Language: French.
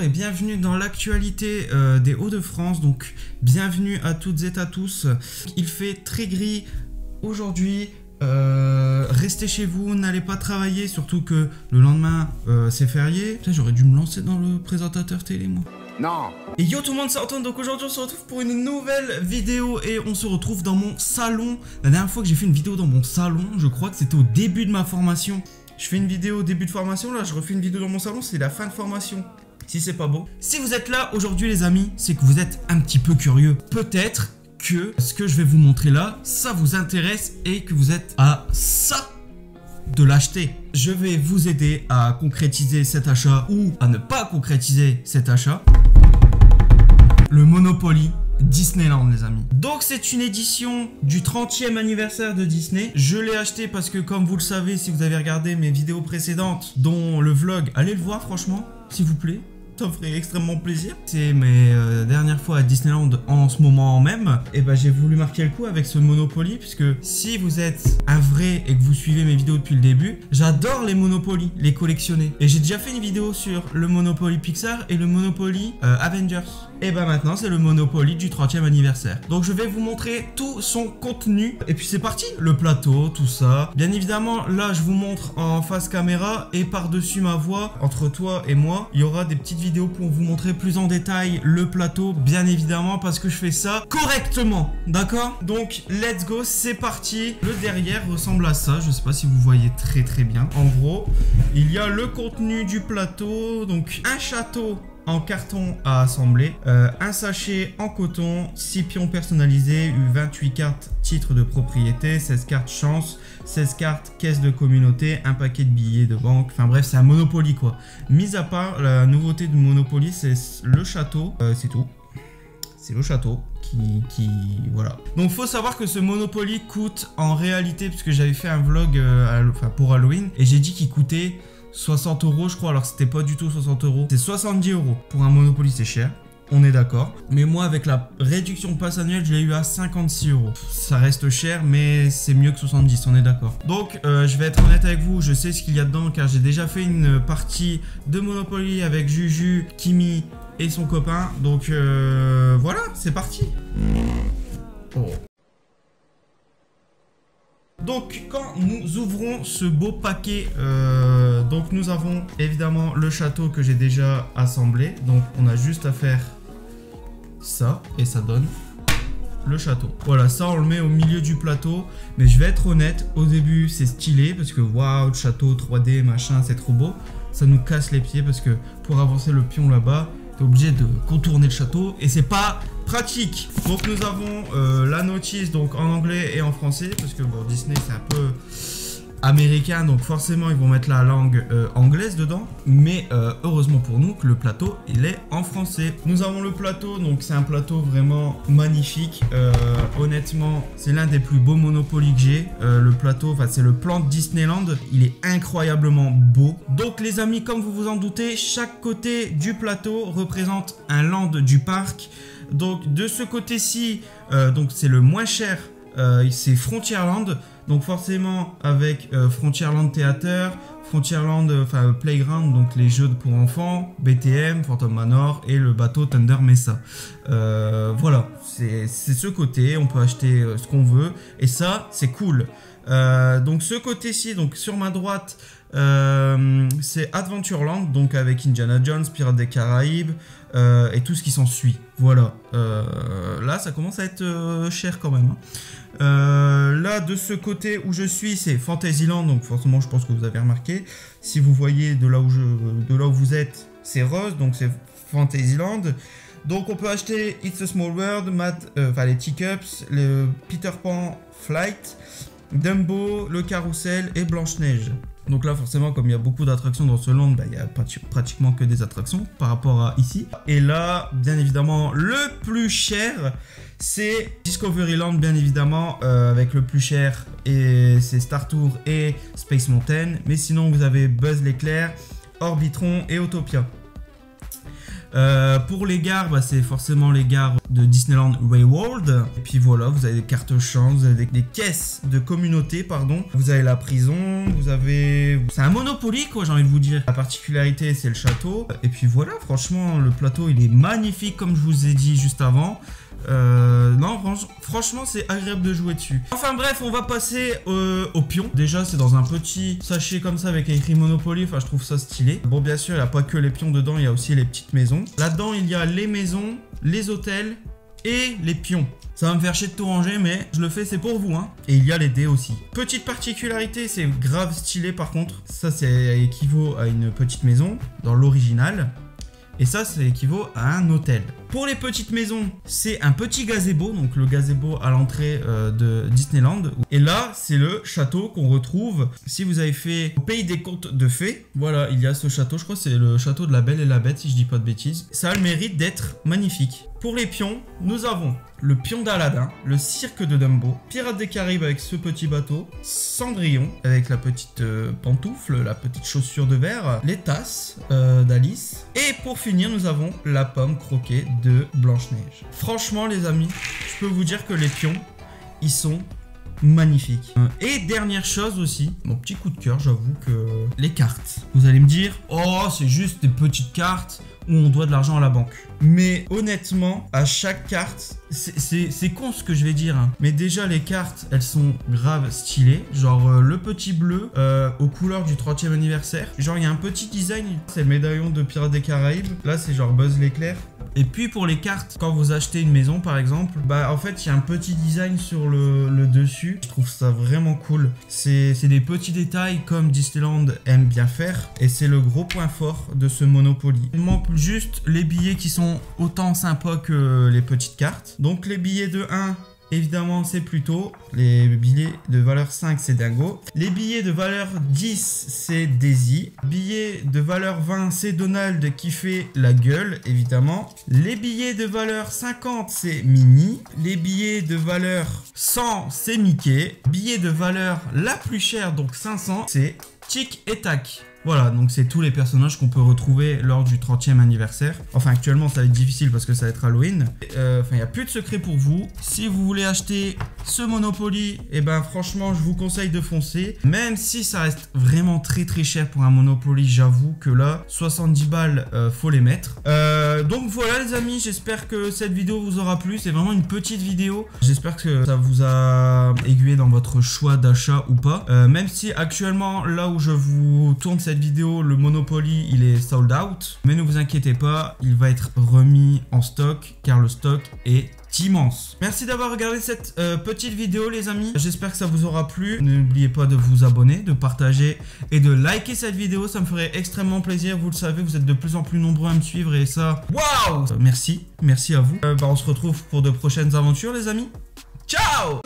et bienvenue dans l'actualité des Hauts-de-France. Donc bienvenue à toutes et à tous. Il fait très gris aujourd'hui. Restez chez vous, n'allez pas travailler, surtout que le lendemain c'est férié. Putain, j'aurais dû me lancer dans le présentateur télé moi. Non. Et yo tout le monde, c'est Antoine. Donc aujourd'hui on se retrouve pour une nouvelle vidéo et on se retrouve dans mon salon. La dernière fois que j'ai fait une vidéo dans mon salon, je crois que c'était au début de ma formation. Je fais une vidéo au début de formation, là je refais une vidéo dans mon salon, c'est la fin de formation. Si c'est pas beau. Si vous êtes là aujourd'hui les amis, c'est que vous êtes un petit peu curieux. Peut-être que ce que je vais vous montrer là, ça vous intéresse et que vous êtes à ça de l'acheter. Je vais vous aider à concrétiser cet achat ou à ne pas concrétiser cet achat. Le Monopoly Disneyland les amis. Donc c'est une édition du 30e anniversaire de Disney. Je l'ai acheté parce que comme vous le savez, si vous avez regardé mes vidéos précédentes, dont le vlog, allez le voir franchement, s'il vous plaît. Ça me ferait extrêmement plaisir. C'est mes dernières fois à Disneyland en ce moment même. Et ben j'ai voulu marquer le coup avec ce Monopoly. Puisque si vous êtes un vrai et que vous suivez mes vidéos depuis le début, j'adore les Monopoly, les collectionner. Et j'ai déjà fait une vidéo sur le Monopoly Pixar et le Monopoly Avengers. Et ben maintenant c'est le Monopoly du 30e anniversaire. Donc je vais vous montrer tout son contenu. Et puis c'est parti, le plateau, tout ça. Bien évidemment là je vous montre en face caméra. Et par-dessus ma voix, entre toi et moi, il y aura des petites vidéos pour vous montrer plus en détail le plateau. Bien évidemment parce que je fais ça correctement. D'accord? Donc let's go, c'est parti. Le derrière ressemble à ça. Je sais pas si vous voyez très bien. En gros, il y a le contenu du plateau. Donc un château en carton à assembler, un sachet en coton, 6 pions personnalisés, 28 cartes titres de propriété, 16 cartes chance, 16 cartes caisse de communauté, un paquet de billets de banque, enfin bref c'est un Monopoly quoi. Mis à part, la nouveauté du Monopoly c'est le château, c'est tout. C'est le château qui voilà. Donc faut savoir que ce Monopoly coûte en réalité, puisque j'avais fait un vlog pour Halloween, et j'ai dit qu'il coûtait 60 € je crois, alors c'était pas du tout 60 €. C'est 70 € pour un Monopoly, c'est cher. On est d'accord. Mais moi, avec la réduction pass annuelle, je l'ai eu à 56 €. Ça reste cher, mais c'est mieux que 70, on est d'accord. Donc, je vais être honnête avec vous, je sais ce qu'il y a dedans, car j'ai déjà fait une partie de Monopoly avec Juju, Kimi et son copain. Donc, voilà, c'est parti. Oh. Donc quand nous ouvrons ce beau paquet, donc nous avons évidemment le château que j'ai déjà assemblé. Donc on a juste à faire ça et ça donne le château. Voilà, ça on le met au milieu du plateau. Mais je vais être honnête, au début c'est stylé parce que waouh, le château 3D machin, c'est trop beau. Ça nous casse les pieds parce que pour avancer le pion là-bas, t'es obligé de contourner le château et c'est pas pratique. Donc nous avons la notice donc en anglais et en français parce que bon, Disney c'est un peu américain, donc forcément ils vont mettre la langue anglaise dedans, mais heureusement pour nous que le plateau il est en français. Nous avons le plateau, donc c'est un plateau vraiment magnifique. Honnêtement c'est l'un des plus beaux Monopoly que j'ai. Le plateau, enfin c'est le plan de Disneyland, il est incroyablement beau. Donc les amis, comme vous vous en doutez, chaque côté du plateau représente un land du parc. Donc de ce côté-ci, donc c'est le moins cher, c'est Frontierland. Donc forcément avec Frontierland Theater, Frontierland Playground, donc les jeux pour enfants, BTM, Phantom Manor et le bateau Thunder Mesa. Voilà, c'est ce côté, on peut acheter ce qu'on veut et ça c'est cool. Donc ce côté-ci, donc sur ma droite, c'est Adventureland, donc avec Indiana Jones, Pirates des Caraïbes et tout ce qui s'ensuit. Voilà, là ça commence à être cher quand même. Là de ce côté où je suis c'est Fantasyland, donc forcément je pense que vous avez remarqué. Si vous voyez de là où vous êtes, c'est rose, donc c'est Fantasyland. Donc on peut acheter It's a Small World, les Teacups, le Peter Pan Flight, Dumbo, le Carrousel et Blanche-Neige. Donc là forcément comme il y a beaucoup d'attractions dans ce land, il y a pratiquement que des attractions par rapport à ici. Et là bien évidemment le plus cher c'est Discoveryland bien évidemment, avec le plus cher et c'est Star Tour et Space Mountain. Mais sinon vous avez Buzz l'éclair, Orbitron et Autopia. Pour les gares, bah, c'est forcément les gares de Disneyland Railworld. Et puis voilà, vous avez des cartes chance, vous avez des caisses de communauté, pardon. Vous avez la prison, vous avez... C'est un Monopoly, quoi, j'ai envie de vous dire. La particularité, c'est le château. Et puis voilà, franchement, le plateau, il est magnifique, comme je vous ai dit juste avant. Non, franchement, c'est agréable de jouer dessus. Enfin bref, on va passer au pion. Déjà, c'est dans un petit sachet comme ça avec écrit Monopoly. Enfin, je trouve ça stylé. Bon, bien sûr, il n'y a pas que les pions dedans, il y a aussi les petites maisons. Là-dedans, il y a les maisons, les hôtels et les pions. Ça va me faire chier de tout ranger, mais je le fais, c'est pour vous, hein. Et il y a les dés aussi. Petite particularité, c'est grave stylé par contre. Ça, c'est équivaut à une petite maison dans l'original. Et ça équivaut à un hôtel. Pour les petites maisons, c'est un petit gazebo, donc le gazebo à l'entrée de Disneyland. Et là, c'est le château qu'on retrouve si vous avez fait au Pays des Contes de Fées. Voilà, il y a ce château, je crois que c'est le château de la Belle et la Bête, si je dis pas de bêtises. Ça a le mérite d'être magnifique. Pour les pions, nous avons le pion d'Aladin, le cirque de Dumbo, Pirates des Caraïbes avec ce petit bateau, Cendrillon avec la petite pantoufle, la petite chaussure de verre, les tasses d'Alice. Et pour finir, nous avons la pomme croquée de Blanche-Neige. Franchement, les amis, je peux vous dire que les pions, ils sont magnifiques. Et dernière chose aussi, mon petit coup de cœur, j'avoue que les cartes. Vous allez me dire, oh, c'est juste des petites cartes où on doit de l'argent à la banque. Mais honnêtement, à chaque carte, c'est con ce que je vais dire, hein. Mais déjà les cartes, elles sont grave stylées. Genre le petit bleu aux couleurs du 30e anniversaire. Genre il y a un petit design, c'est le médaillon de Pirates des Caraïbes. Là c'est genre Buzz l'éclair. Et puis pour les cartes, quand vous achetez une maison par exemple, bah en fait il y a un petit design sur le dessus. Je trouve ça vraiment cool. C'est des petits détails comme Disneyland aime bien faire. Et c'est le gros point fort de ce Monopoly. Il manque juste les billets qui sont autant sympas que les petites cartes. Donc les billets de 1, évidemment c'est Pluto. Les billets de valeur 5 c'est Dingo. Les billets de valeur 10 c'est Daisy. Billets de valeur 20 c'est Donald qui fait la gueule évidemment. Les billets de valeur 50 c'est Minnie. Les billets de valeur 100 c'est Mickey. Billets de valeur la plus chère donc 500 c'est Tic et Tac. Voilà, donc c'est tous les personnages qu'on peut retrouver lors du 30e anniversaire. Enfin, actuellement, ça va être difficile parce que ça va être Halloween. Enfin, il n'y a plus de secret pour vous. Si vous voulez acheter ce Monopoly, eh ben franchement, je vous conseille de foncer. Même si ça reste vraiment très très cher pour un Monopoly, j'avoue que là, 70 balles, faut les mettre. Donc voilà les amis, j'espère que cette vidéo vous aura plu. C'est vraiment une petite vidéo. J'espère que ça vous a aiguillé dans votre choix d'achat ou pas. Même si actuellement, là où je vous tourne cette vidéo, le Monopoly il est sold out, mais ne vous inquiétez pas, il va être remis en stock car le stock est immense. Merci d'avoir regardé cette petite vidéo les amis, j'espère que ça vous aura plu. N'oubliez pas de vous abonner, de partager et de liker cette vidéo, ça me ferait extrêmement plaisir. Vous le savez, vous êtes de plus en plus nombreux à me suivre et ça, waouh, merci à vous. On se retrouve pour de prochaines aventures les amis. Ciao.